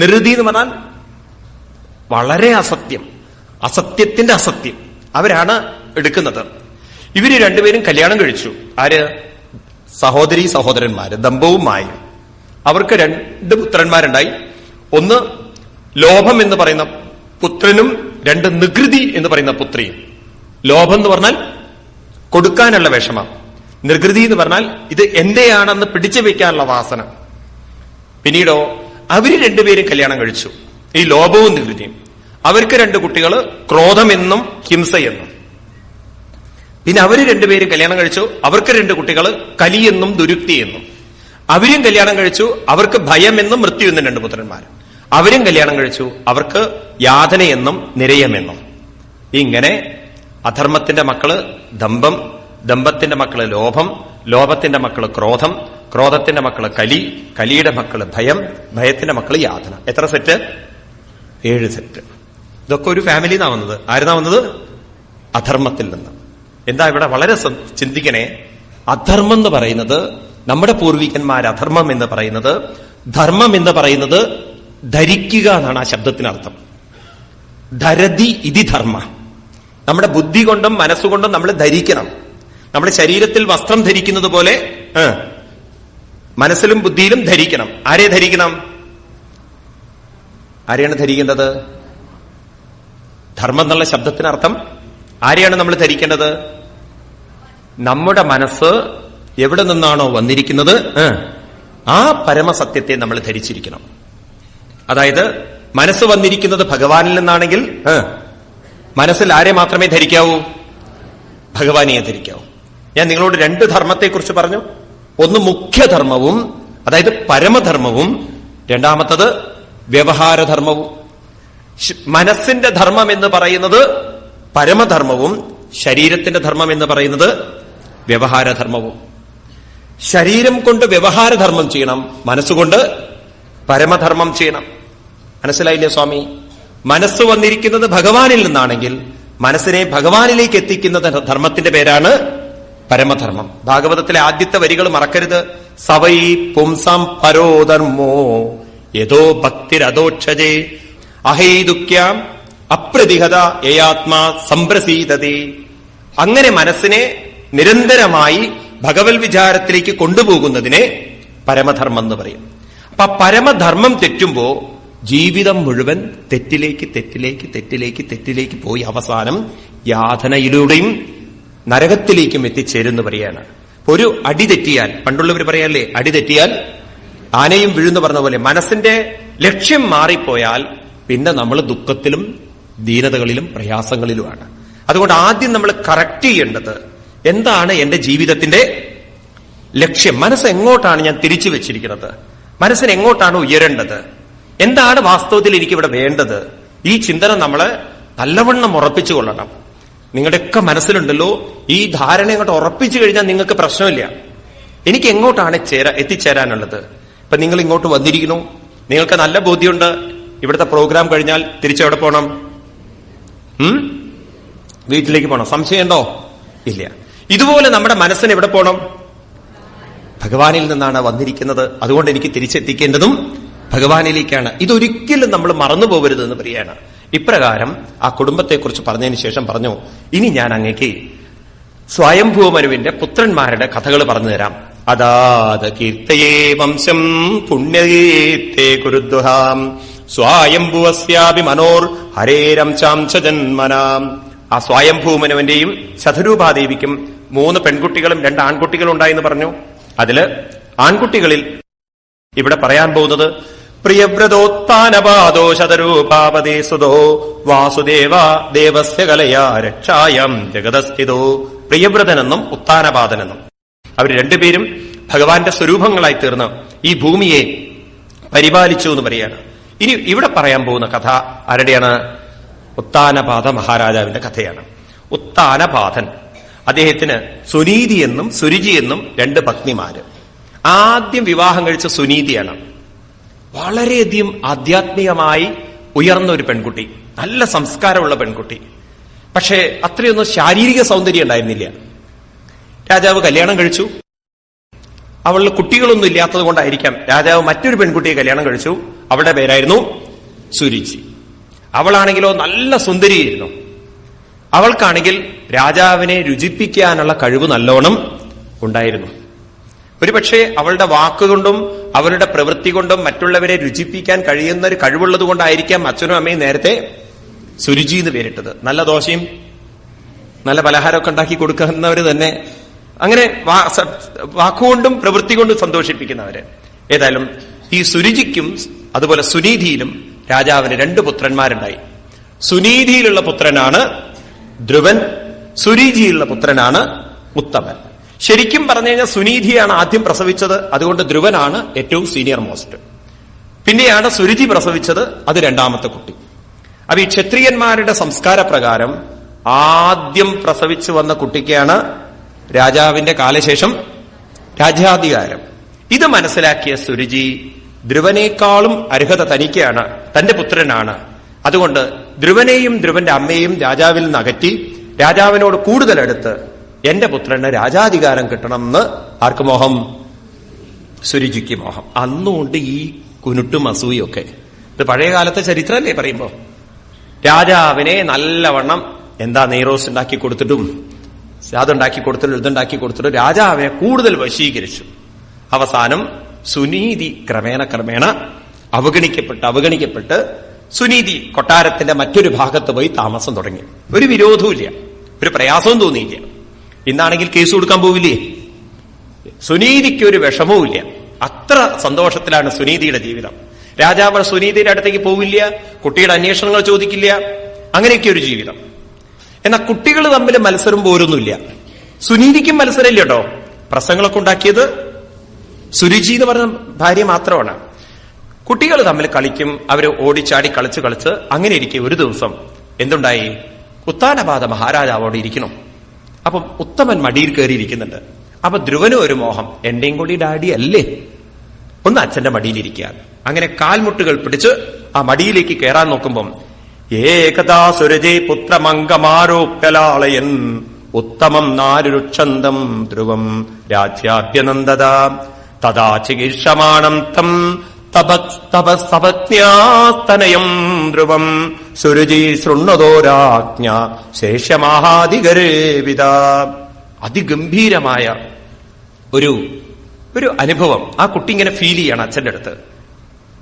നിർതി എന്ന് പറഞ്ഞാൽ വളരെ അസത്യം, അസത്യത്തിന്റെ അസത്യം, അവരാണ് എടുക്കുന്നത്. ഇവര് രണ്ടുപേരും കല്യാണം കഴിച്ചു. ആര്? സഹോദരി സഹോദരന്മാര്, ദമ്പവും മായയും. അവർക്ക് 2 പുത്രന്മാരുണ്ടായി. ഒന്ന് ലോഭം എന്ന് പറയുന്ന പുത്രനും 2 നികൃതി എന്ന് പറയുന്ന പുത്രിയും. ലോഭം എന്ന് പറഞ്ഞാൽ കൊടുക്കാനുള്ള വിഷമം, നികൃതി എന്ന് പറഞ്ഞാൽ ഇത് എന്റെയാണെന്ന് പിടിച്ചു വെക്കാനുള്ള വാസന. പിന്നീടോ അവര് രണ്ടുപേരും കല്യാണം കഴിച്ചു, ഈ ലോഭവും നികൃതിയും. അവർക്ക് 2 കുട്ടികൾ, ക്രോധമെന്നും ഹിംസയെന്നും. പിന്നെ അവര് രണ്ടുപേരും കല്യാണം കഴിച്ചു, അവർക്ക് 2 കുട്ടികൾ, കലിയെന്നും ദുരുക്തി എന്നും. അവരും കല്യാണം കഴിച്ചു, അവർക്ക് ഭയമെന്നും മൃത്യു എന്നും 2 പുത്രന്മാർ. അവരും കല്യാണം കഴിച്ചു, അവർക്ക് യാതനയെന്നും നിരയമെന്നും. ഇങ്ങനെ അധർമ്മത്തിന്റെ മക്കള് ദമ്പം, ദമ്പത്തിന്റെ മക്കള് ലോഭം, ലോഭത്തിന്റെ മക്കള് ക്രോധം, ക്രോധത്തിന്റെ മക്കള് കലി, കലിയുടെ മക്കള് ഭയം, ഭയത്തിന്റെ മക്കള് യാതന. എത്ര സെറ്റ്? 7 സെറ്റ്. ഇതൊക്കെ ഒരു ഫാമിലിന്നാ വന്നത്. ആരുന്നാ വന്നത്? അധർമ്മത്തിൽ നിന്ന്. എന്താ ഇവിടെ വളരെ ചിന്തിക്കണേ. അധർമ്മം എന്ന് പറയുന്നത്, നമ്മുടെ പൂർവികന്മാർ അധർമ്മം എന്ന് പറയുന്നത്, ധർമ്മം എന്ന് പറയുന്നത് ധരിക്കുക എന്നാണ് ആ ശബ്ദത്തിനർത്ഥം. ധരതി ഇതി ധർമ്മ. നമ്മുടെ ബുദ്ധി കൊണ്ടും മനസ്സുകൊണ്ടും നമ്മൾ ധരിക്കണം. നമ്മുടെ ശരീരത്തിൽ വസ്ത്രം ധരിക്കുന്നത് പോലെ മനസ്സിലും ബുദ്ധിയിലും ധരിക്കണം. ആരെ ധരിക്കണം? ആരെയാണ് ധരിക്കേണ്ടത്? ധർമ്മം എന്നുള്ള ശബ്ദത്തിനർത്ഥം ആരെയാണ് നമ്മൾ ധരിക്കേണ്ടത്? നമ്മുടെ മനസ്സ് എവിടെ നിന്നാണോ വന്നിരിക്കുന്നത് ആ പരമസത്യത്തെ നമ്മൾ ധരിച്ചിരിക്കണം. അതായത് മനസ്സ് വന്നിരിക്കുന്നത് ഭഗവാനിൽ നിന്നാണെങ്കിൽ മനസ്സിൽ ആരെ മാത്രമേ ധരിക്കാവൂ? ഭഗവാനെയെ ധരിക്കാവൂ. ഞാൻ നിങ്ങളോട് 2 ധർമ്മത്തെക്കുറിച്ച് പറഞ്ഞു. ഒന്ന് മുഖ്യധർമ്മവും, അതായത് പരമധർമ്മവും. രണ്ടാമത്തത് വ്യവഹാരധർമ്മവും. മനസ്സിന്റെ ധർമ്മം എന്ന് പറയുന്നത് പരമധർമ്മവും, ശരീരത്തിന്റെ ധർമ്മം എന്ന് പറയുന്നത് വ്യവഹാരധർമ്മവും. ശരീരം കൊണ്ട് വ്യവഹാരധർമ്മം ചെയ്യണം, മനസ്സുകൊണ്ട് പരമധർമ്മം ചെയ്യണം. മനസ്സിലായില്ലേ സ്വാമി? മനസ്സ് വന്നിരിക്കുന്നത് ഭഗവാനിൽ നിന്നാണെങ്കിൽ മനസ്സിനെ ഭഗവാനിലേക്ക് എത്തിക്കുന്ന ധർമ്മത്തിന്റെ പേരാണ് പരമധർമ്മം. ഭാഗവതത്തിലെ ആദ്യത്തെ വരികൾ മറക്കരുത്. സവൈ പുംസാം പരോധർമ്മോ യഥോ ഭക്തിരധോക്ഷജേ അഹൈദുക്യാം അപ്രതിഹത യയാത്മാ സംപ്രസീദതി. അങ്ങനെ മനസ്സിനെ നിരന്തരമായി ഭഗവത് വിചാരത്തിലേക്ക് കൊണ്ടുപോകുന്നതിനെ പരമധർമ്മം എന്ന് പറയും. അപ്പൊ പരമധർമ്മം തെറ്റുമ്പോ ജീവിതം മുഴുവൻ തെറ്റിലേക്ക് പോയി അവസാനം യാതനയിലൂടെയും നരകത്തിലേക്കും എത്തിച്ചേരുന്നു പറയാണ്. ഒരു അടി തെറ്റിയാൽ, പണ്ടുള്ളവർ പറയാല്ലേ, അടി തെറ്റിയാൽ ആനയും വീഴുന്നു പറഞ്ഞ പോലെ മനസ്സിന്റെ ലക്ഷ്യം മാറിപ്പോയാൽ പിന്നെ നമ്മൾ ദുഃഖത്തിലും ദീനതകളിലും പ്രയാസങ്ങളിലുമാണ്. അതുകൊണ്ട് ആദ്യം നമ്മൾ കറക്റ്റ് ചെയ്യേണ്ടത് എന്താണ് എന്റെ ജീവിതത്തിന്റെ ലക്ഷ്യം, മനസ്സ് എങ്ങോട്ടാണ് ഞാൻ തിരിച്ചു വെച്ചിരിക്കുന്നത്, മനസ്സിന് എങ്ങോട്ടാണ് ഉയരേണ്ടത്, എന്താണ് വാസ്തവത്തിൽ എനിക്കിവിടെ വേണ്ടത്. ഈ ചിന്തന നമ്മൾ നല്ലവണ്ണം ഉറപ്പിച്ചു കൊള്ളണം. നിങ്ങളുടെയൊക്കെ മനസ്സിലുണ്ടല്ലോ ഈ ധാരണ അങ്ങോട്ട് ഉറപ്പിച്ചു കഴിഞ്ഞാൽ നിങ്ങൾക്ക് പ്രശ്നമില്ല. എനിക്ക് എങ്ങോട്ടാണ് എത്തിച്ചേരാനുള്ളത്. ഇപ്പൊ നിങ്ങൾ ഇങ്ങോട്ട് വന്നിരിക്കുന്നു, നിങ്ങൾക്ക് നല്ല ബോധ്യമുണ്ട് ഇവിടുത്തെ പ്രോഗ്രാം കഴിഞ്ഞാൽ തിരിച്ചെവിടെ പോകണം, വീട്ടിലേക്ക് പോകണം. സംശയമുണ്ടോ? ഇല്ല. ഇതുപോലെ നമ്മുടെ മനസ്സിന് എവിടെ പോകണം? ഭഗവാനിൽ നിന്നാണ് വന്നിരിക്കുന്നത്. അതുകൊണ്ട് എനിക്ക് തിരിച്ചെത്തിക്കേണ്ടതും ഭഗവാനിലേക്കാണ്. ഇതൊരിക്കലും നമ്മൾ മറന്നു പോകരുത് എന്ന് പറയാണ്. ഇപ്രകാരം ആ കുടുംബത്തെക്കുറിച്ച് പറഞ്ഞതിന് ശേഷം പറഞ്ഞു, ഇനി ഞാൻ അങ്ങേക്ക് സ്വയംഭൂമനുവിന്റെ പുത്രന്മാരുടെ കഥകൾ പറഞ്ഞു തരാം. അതാത് കീർത്തയേ വംശം പുണ്യകീർത്തേ കുരുദ്വഹാം സ്വായംഭുവസ്യാപി മനോർ ഹരേരംശാം ച ജന്മനാം. ആ സ്വയംഭൂമനുവിന്റെയും ശതരൂപാദേവിക്കും 3 പെൺകുട്ടികളും 2 ആൺകുട്ടികളും ഉണ്ടായെന്ന് പറഞ്ഞു. അതില് ആൺകുട്ടികളിൽ ഇവിടെ പറയാൻ പോകുന്നത് പ്രിയവ്രതോത്ഥാനപാദോ ശതരൂപാപദേ സുതോ വാസുദേവ ദേവസ്യ കലയാ രക്ഷായം ജഗതസ്ഥിതോ. പ്രിയവ്രതനെന്നും ഉത്ഥാനപാദനെന്നും അവർ രണ്ടുപേരും ഭഗവാന്റെ സ്വരൂപങ്ങളായി തീർന്ന് ഈ ഭൂമിയെ പരിപാലിച്ചു എന്ന് പറയാണ്. ഇനി ഇവിടെ പറയാൻ പോകുന്ന കഥ ആരുടെയാണ്? ഉത്ഥാനപാദ മഹാരാജാവിന്റെ കഥയാണ്. ഉത്ഥാനപാദൻ, അദ്ദേഹത്തിന് സുനീതി എന്നും സുരുചി എന്നും 2 പത്നിമാര്. ആദ്യം വിവാഹം കഴിച്ച സുനീതിയാണ്. വളരെയധികം ആധ്യാത്മികമായി ഉയർന്ന ഒരു പെൺകുട്ടി, നല്ല സംസ്കാരമുള്ള പെൺകുട്ടി. പക്ഷേ അത്രയൊന്നും ശാരീരിക സൗന്ദര്യം ഉണ്ടായിരുന്നില്ല. രാജാവ് കല്യാണം കഴിച്ചു. അവളിൽ കുട്ടികളൊന്നും ഇല്ലാത്തത് കൊണ്ടായിരിക്കാം രാജാവ് മറ്റൊരു പെൺകുട്ടിയെ കല്യാണം കഴിച്ചു. അവളുടെ പേരായിരുന്നു സുരുചി. അവളാണെങ്കിലോ നല്ല സുന്ദരിയായിരുന്നു. അവൾക്കാണെങ്കിൽ രാജാവിനെ രുചിപ്പിക്കാനുള്ള കഴിവ് നല്ലോണം ഉണ്ടായിരുന്നു. ഒരുപക്ഷെ അവളുടെ വാക്കുകൊണ്ടും അവളുടെ പ്രവൃത്തി കൊണ്ടും മറ്റുള്ളവരെ രുചിപ്പിക്കാൻ കഴിയുന്ന ഒരു കഴിവുള്ളത് കൊണ്ടായിരിക്കാം അച്ഛനും അമ്മയും നേരത്തെ സുരുചി എന്ന് പേരിട്ടത്. നല്ല ദോശയും നല്ല പലഹാരമൊക്കെ ഉണ്ടാക്കി കൊടുക്കുന്നവര് തന്നെ, അങ്ങനെ വാക്കുകൊണ്ടും പ്രവൃത്തി കൊണ്ടും സന്തോഷിപ്പിക്കുന്നവര്. ഏതായാലും ഈ സുരുചിക്കും അതുപോലെ സുനീതിയിലും രാജാവിന് 2 പുത്രന്മാരുണ്ടായി. സുനീതിയിലുള്ള പുത്രനാണ് ധ്രുവൻ, സുരുചിയിലുള്ള പുത്രനാണ് ഉത്തമൻ. ശരിക്കും പറഞ്ഞു കഴിഞ്ഞാൽ സുനീതിയാണ് ആദ്യം പ്രസവിച്ചത്. അതുകൊണ്ട് ധ്രുവനാണ് ഏറ്റവും സീനിയർ മോസ്റ്റ്. പിന്നെയാണ് സുരുചി പ്രസവിച്ചത്, അത് 2ാമത്തെ കുട്ടി. അപ്പൊ ഈ ക്ഷത്രിയന്മാരുടെ സംസ്കാര പ്രകാരം ആദ്യം പ്രസവിച്ചു വന്ന കുട്ടിക്കാണ് രാജാവിന്റെ കാലശേഷം രാജ്യാധികാരം. ഇത് മനസ്സിലാക്കിയ സുരുചി ധ്രുവനേക്കാളും അർഹത തനിക്കാണ്, തന്റെ പുത്രനാണ്. അതുകൊണ്ട് ധ്രുവനെയും ധ്രുവന്റെ അമ്മയും രാജാവിൽ നിന്ന് അകറ്റി രാജാവിനോട് കൂടുതൽ അടുത്ത് എന്റെ പുത്രന് രാജാധികാരം കിട്ടണം എന്ന് ആർക്ക് മോഹം? സുരുചിക്ക് മോഹം. അന്നുകൊണ്ട് ഈ കുനുട്ടും അസൂയൊക്കെ. ഇത് പഴയ കാലത്തെ ചരിത്രമല്ലേ പറയുമ്പോ. രാജാവിനെ നല്ലവണ്ണം എന്താ നെയ്റോസ് ഉണ്ടാക്കി കൊടുത്തിട്ടും അതുണ്ടാക്കി കൊടുത്തിട്ടും ഇതുണ്ടാക്കി കൊടുത്തിട്ടും രാജാവിനെ കൂടുതൽ വശീകരിച്ചു. അവസാനം സുനീതി ക്രമേണ അവഗണിക്കപ്പെട്ട് സുനീതി കൊട്ടാരത്തിന്റെ മറ്റൊരു ഭാഗത്ത് പോയി താമസം തുടങ്ങി. ഒരു വിരോധവുമില്ല, ഒരു പ്രയാസവും തോന്നിയില്ല. ഇന്നാണെങ്കിൽ കേസ് കൊടുക്കാൻ പോവില്ലേ? സുനീതിക്ക് ഒരു വിഷമവുമില്ല. അത്ര സന്തോഷത്തിലാണ് സുനീതിയുടെ ജീവിതം. രാജാവ് സുനീതിയുടെ അടുത്തേക്ക് പോവില്ല, കുട്ടിയുടെ അന്വേഷണങ്ങൾ ചോദിക്കില്ല, അങ്ങനെയൊക്കെ ഒരു ജീവിതം. എന്നാൽ കുട്ടികൾ തമ്മിൽ മത്സരം പോരൊന്നുമില്ല. സുനീതിക്കും മത്സരമില്ല കേട്ടോ. പ്രസംഗങ്ങളൊക്കെ ഉണ്ടാക്കിയത് സുരുചി എന്ന് പറഞ്ഞ ഭാര്യ മാത്രമാണ്. കുട്ടികൾ തമ്മിൽ കളിക്കും, അവര് ഓടിച്ചാടി കളിച്ച് അങ്ങനെ ഇരിക്കെ ഒരു ദിവസം എന്തുണ്ടായി? ഉത്ഥാനപാദ മഹാരാജാവോട് ഇരിക്കണം. അപ്പം ഉത്തമൻ മടിയിൽ കയറിയിരിക്കുന്നുണ്ട്. അപ്പൊ ധ്രുവനും ഒരു മോഹം, എന്റെയും കൂടി ഡാഡി അല്ലേ, ഒന്ന് അച്ഛന്റെ മടിയിലിരിക്കാൻ. അങ്ങനെ കാൽമുട്ടുകൾ പിടിച്ച് ആ മടിയിലേക്ക് കയറാൻ നോക്കുമ്പം ഏകദാ സുരജേ പുത്രമംഗമാരോപ്യലാളയൻ ഉത്തമം നാരുരുക്ഷന്തം ധ്രുവം രാജ്യാഭ്യനന്ദത തഥാ ചികിത്സമാണം തം തപസ്തപസ്തപജ്ഞാസ്തനയം ധ്രുവം സുരുചി ശൃണ്ണതോ രാജ്ഞ ശേഷ്യമാഹാദിഗരേവിത. അതിഗംഭീരമായ ഒരു അനുഭവം ആ കുട്ടി ഇങ്ങനെ ഫീൽ ചെയ്യാണ് അച്ഛന്റെ അടുത്ത്.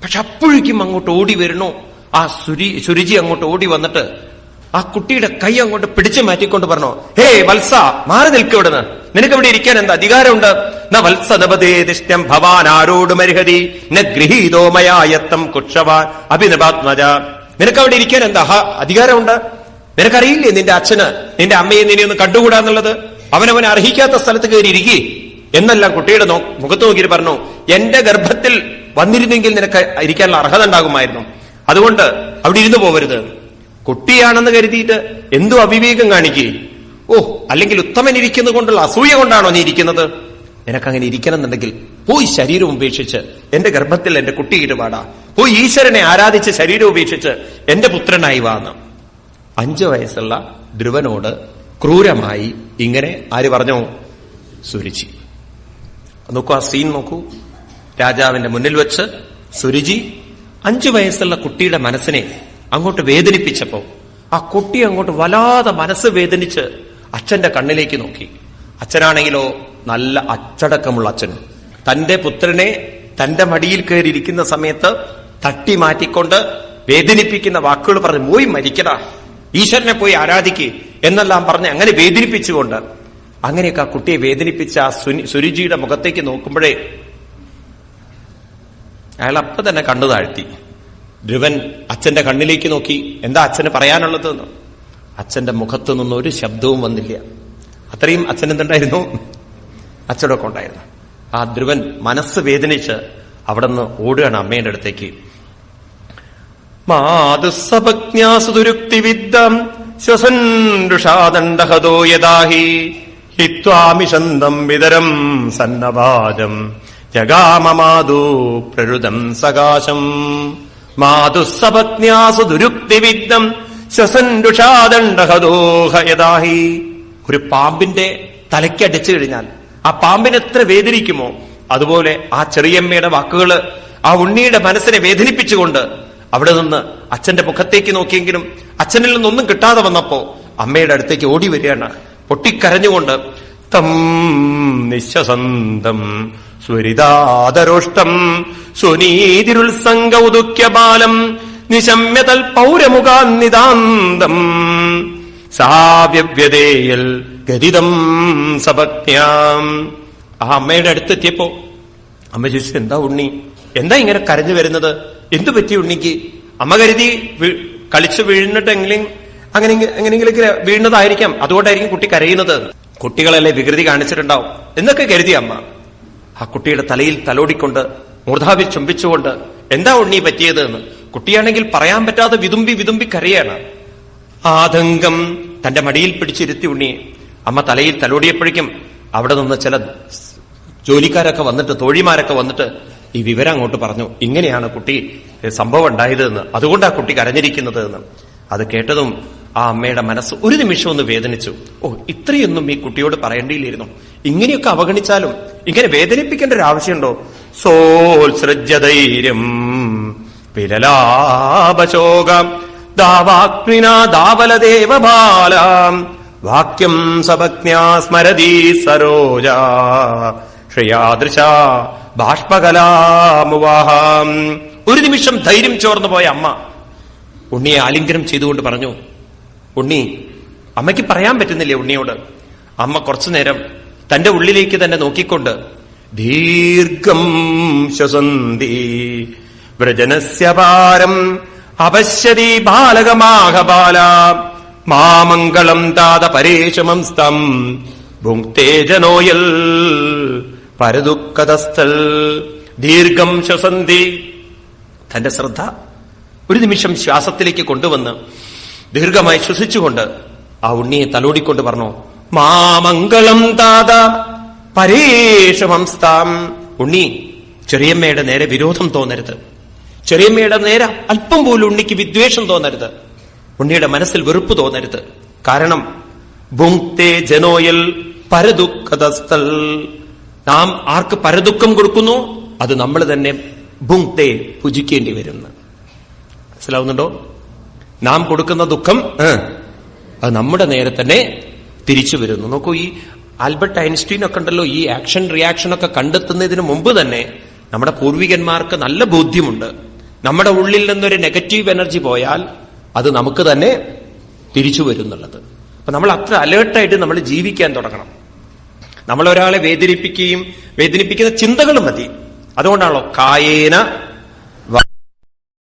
പക്ഷെ അപ്പോഴേക്കും അങ്ങോട്ട് ഓടി വരണു ആ സുരുചി അങ്ങോട്ട് ഓടി വന്നിട്ട് ആ കുട്ടിയുടെ കൈ അങ്ങോട്ട് പിടിച്ചു മാറ്റിക്കൊണ്ട് പറഞ്ഞു, ഹേ വത്സ, മാറി നിൽക്കുക ഇവിടുന്ന്, നിനക്ക് ഇവിടെ ഇരിക്കാൻ എന്താ അധികാരമുണ്ട്? ന വത്സ നപദേദിഷ്ടം ഭവാൻ ആരോടുമർഹതി ന ഗൃഹീതോ മയായത്തം കുക്ഷവാൻ അഭിനവാത്മജ. നിനക്ക് അവിടെ ഇരിക്കാൻ എന്താ അധികാരമുണ്ട്? നിനക്കറിയില്ലേ നിന്റെ അച്ഛന് നിന്റെ അമ്മയെ നിന്നെ ഒന്ന് കണ്ടുകൂടാന്നുള്ളത്? അവനവനെ അർഹിക്കാത്ത സ്ഥലത്ത് കയറി ഇരിക്കേ എന്നെല്ലാം കുട്ടിയുടെ മുഖത്ത് നോക്കിയിട്ട് പറഞ്ഞു, എന്റെ ഗർഭത്തിൽ വന്നിരുന്നെങ്കിൽ നിനക്ക് ഇരിക്കാനുള്ള അർഹത ഉണ്ടാകുമായിരുന്നു, അതുകൊണ്ട് അവിടെ ഇരുന്നു പോവരുത്. കുട്ടിയാണെന്ന് കരുതിയിട്ട് എന്തു അവിവേകം കാണിക്കേ? ഓ, അല്ലെങ്കിൽ ഉത്തമൻ ഇരിക്കുന്നത് കൊണ്ടുള്ള അസൂയ കൊണ്ടാണോ നീ ഇരിക്കുന്നത്? നിനക്കങ്ങനെ ഇരിക്കണം എന്നുണ്ടെങ്കിൽ പോയി ശരീരം ഉപേക്ഷിച്ച് എന്റെ ഗർഭത്തിൽ എന്റെ കുട്ടിയിട്ട് പാടാ, പോയി ഈശ്വരനെ ആരാധിച്ച് ശരീരം ഉപേക്ഷിച്ച് എന്റെ പുത്രനായി വാന്ന് 5 വയസ്സുള്ള ധ്രുവനോട് ക്രൂരമായി ഇങ്ങനെ ആര് പറഞ്ഞു? സുരുചി. നോക്കൂ, ആ സീൻ നോക്കൂ. രാജാവിന്റെ മുന്നിൽ വെച്ച് സുരുചി 5 വയസ്സുള്ള കുട്ടിയുടെ മനസ്സിനെ അങ്ങോട്ട് വേദനിപ്പിച്ചപ്പോ ആ കുട്ടി അങ്ങോട്ട് വല്ലാതെ മനസ്സ് വേദനിച്ച് അച്ഛന്റെ കണ്ണിലേക്ക് നോക്കി. അച്ഛനാണെങ്കിലോ നല്ല അച്ചടക്കമുള്ള അച്ഛൻ. തന്റെ പുത്രനെ തന്റെ മടിയിൽ കയറിയിരിക്കുന്ന സമയത്ത് തട്ടി മാറ്റിക്കൊണ്ട് വേദനിപ്പിക്കുന്ന വാക്കുകൾ പറഞ്ഞ്, പോയി മരിക്കടാ, ഈശ്വരനെ പോയി ആരാധിക്കുക എന്നെല്ലാം പറഞ്ഞ് അങ്ങനെ വേദനിപ്പിച്ചുകൊണ്ട്, അങ്ങനെയൊക്കെ ആ കുട്ടിയെ വേദനിപ്പിച്ച ആ സുരുചിയുടെ മുഖത്തേക്ക് നോക്കുമ്പോഴേ അയാൾ അപ്പൊ തന്നെ കണ്ണു താഴ്ത്തി. ധ്രുവൻ അച്ഛന്റെ കണ്ണിലേക്ക് നോക്കി, എന്താ അച്ഛന് പറയാനുള്ളത്? അച്ഛന്റെ മുഖത്തു നിന്ന് ഒരു ശബ്ദവും വന്നില്ല. അത്രയും അച്ഛൻ എന്തുണ്ടായിരുന്നു? അച്ചടക്കം ഉണ്ടായിരുന്നു. ആ ധ്രുവൻ മനസ്സ് വേദനിച്ച് അവിടെ നിന്ന് ഓടുകയാണ് അമ്മയുടെ അടുത്തേക്ക്. മാതുസപജ്ഞാസുരുക്തിവിദ്ദം ശ്വസൻഷാദണ്ഡഹതോ യദാഹി ഹിത്വാമിഷന്തം വിതരം സന്നവാജം ജഗാമമാതു പ്രരുദം സകാശം. മാതുസപജ്ഞാസു ദുരുക്തിവിദ്ദം ശ്വസൻഷാദണ്ഡഹതോഹ യദാഹി. ഒരു പാമ്പിന്റെ തലയ്ക്കടിച്ചു കഴിഞ്ഞാൽ ആ പാമ്പിന് എത്ര വേദനിക്കുമോ അതുപോലെ ആ ചെറിയമ്മയുടെ വാക്കുകള് ആ ഉണ്ണിയുടെ മനസ്സിനെ വേദനിപ്പിച്ചുകൊണ്ട് അവിടെ നിന്ന് അച്ഛന്റെ മുഖത്തേക്ക് നോക്കിയെങ്കിലും അച്ഛനിൽ നിന്നൊന്നും കിട്ടാതെ വന്നപ്പോ അമ്മയുടെ അടുത്തേക്ക് ഓടി വരികയാണ് പൊട്ടിക്കരഞ്ഞുകൊണ്ട്. തം നിശ്വസന്തം സ്വരിതാദരോഷ്ടം സ്വനീതിരുത്സംഗൗദുക്യബാലം നിശമ്യതൽ പൗരമുഖാന്നിതാന്തം സാവ്യവ്യതേയൽ ഗതിതം സപജ്ഞാം. ആ അമ്മയുടെ അടുത്തെത്തിയപ്പോ അമ്മ ചോദിച്ചു, എന്താ ഉണ്ണി, എന്താ ഇങ്ങനെ കരഞ്ഞു വരുന്നത്? എന്തു പറ്റി ഉണ്ണിക്ക്? അമ്മ കരുതി കളിച്ചു വീഴുന്നിട്ടെങ്കിലും അങ്ങനെയെങ്കിലും വീഴുന്നതായിരിക്കാം, അതുകൊണ്ടായിരിക്കും കുട്ടി കരയുന്നത്. കുട്ടികളല്ലേ വികൃതി കാണിച്ചിട്ടുണ്ടാവും എന്നൊക്കെ കരുതി അമ്മ. ആ കുട്ടിയുടെ തലയിൽ തലോടിക്കൊണ്ട് മൂർധാവി ചുംബിച്ചുകൊണ്ട്, എന്താ ഉണ്ണി പറ്റിയത് എന്ന്. കുട്ടിയാണെങ്കിൽ പറയാൻ പറ്റാതെ വിതുമ്പി കരയാണ്. ആതങ്കം തന്റെ മടിയിൽ പിടിച്ചിരുത്തി ഉണ്ണിയെ അമ്മ തലയിൽ തലോടിയപ്പോഴേക്കും അവിടെ നിന്ന് ചില ജോലിക്കാരൊക്കെ വന്നിട്ട്, തോഴിമാരൊക്കെ വന്നിട്ട് ഈ വിവരം അങ്ങോട്ട് പറഞ്ഞു, ഇങ്ങനെയാണ് കുട്ടി സംഭവം ഉണ്ടായതെന്ന്, അതുകൊണ്ടാണ് കുട്ടി കരഞ്ഞിരിക്കുന്നത് എന്ന്. അത് കേട്ടതും ആ അമ്മയുടെ മനസ്സ് ഒരു നിമിഷം ഒന്ന് വേദനിച്ചു. ഓ, ഇത്രയൊന്നും ഈ കുട്ടിയോട് പറയേണ്ടിയില്ലായിരുന്നു, ഇങ്ങനെയൊക്കെ അവഗണിച്ചാലും ഇങ്ങനെ വേദനിപ്പിക്കേണ്ട ഒരു ആവശ്യമുണ്ടോ? സോത്സൃജ്യധൈര്യം വിരലാപശോകം ദാവാഗ്നിനാ ദാവലദേവബാലാം വാക്യം സപജ്ഞാ സ്മരതി സരോജ ശ്രയാദൃശ ബാഷ്പകലാമുവാഹാം. ഒരു നിമിഷം ധൈര്യം ചോർന്നു പോയ അമ്മ ഉണ്ണിയെ ആലിംഗനം ചെയ്തുകൊണ്ട് പറഞ്ഞു, ഉണ്ണി, അമ്മയ്ക്ക് പറയാൻ പറ്റുന്നില്ലേ ഉണ്ണിയോട്? അമ്മ കുറച്ചുനേരം തന്റെ ഉള്ളിലേക്ക് തന്നെ നോക്കിക്കൊണ്ട്, ദീർഘം ശ്വസന്തി വ്രജനസ്യ പാരം അപശ്യതി ബാലകമാഹബാല മാമംഗളം താത പരേശമംസ്തം ഭുങ്ക്തേ ജനോയൽ പരദുഃഖതസ്ഥൽ. ദീർഘം ശ്വസന്തി. തന്റെ ശ്രദ്ധ ഒരു നിമിഷം ശ്വാസത്തിലേക്ക് കൊണ്ടുവന്ന് ദീർഘമായി ശ്വസിച്ചുകൊണ്ട് ആ ഉണ്ണിയെ തലോടിക്കൊണ്ട് പറഞ്ഞു, മാമംഗളം താത പരേഷമംസ്താം. ഉണ്ണി, ചെറിയമ്മയുടെ നേരെ വിരോധം തോന്നരുത്, ചെറിയമ്മയുടെ നേരെ അല്പം പോലും ഉണ്ണിക്ക് വിദ്വേഷം തോന്നരുത്, ഉണ്ണിയുടെ മനസ്സിൽ വെറുപ്പ് തോന്നരുത്. കാരണം ഭുങ്ക്തേ ജനോയൽ പരദുഃഖതസ്ഥൽ. നാം ആർക്ക് പരദുഃഖം കൊടുക്കുന്നു അത് നമ്മൾ തന്നെ ഭുങ്ക്തേ ഭുജിക്കേണ്ടി വരുന്നു. മനസ്സിലാവുന്നുണ്ടോ? നാം കൊടുക്കുന്ന ദുഃഖം അത് നമ്മുടെ നേരെ തന്നെ തിരിച്ചു വരുന്നു. നോക്കൂ, ഈ ആൽബർട്ട് ഐൻസ്റ്റീൻ ഒക്കെ ഉണ്ടല്ലോ, ഈ ആക്ഷൻ റിയാക്ഷൻ ഒക്കെ കണ്ടെത്തുന്നതിന് മുമ്പ് തന്നെ നമ്മുടെ പൂർവികന്മാർക്ക് നല്ല ബോധ്യമുണ്ട്. നമ്മുടെ ഉള്ളിൽ നിന്നൊരു നെഗറ്റീവ് എനർജി പോയാൽ അത് നമുക്ക് തന്നെ തിരിച്ചു വരും എന്നുള്ളത്. അപ്പൊ നമ്മൾ അത്ര അലേർട്ടായിട്ട് നമ്മൾ ജീവിക്കാൻ തുടങ്ങണം. നമ്മൾ ഒരാളെ വേദനിപ്പിക്കുന്ന ചിന്തകളും മതി. അതുകൊണ്ടാണല്ലോ കായേന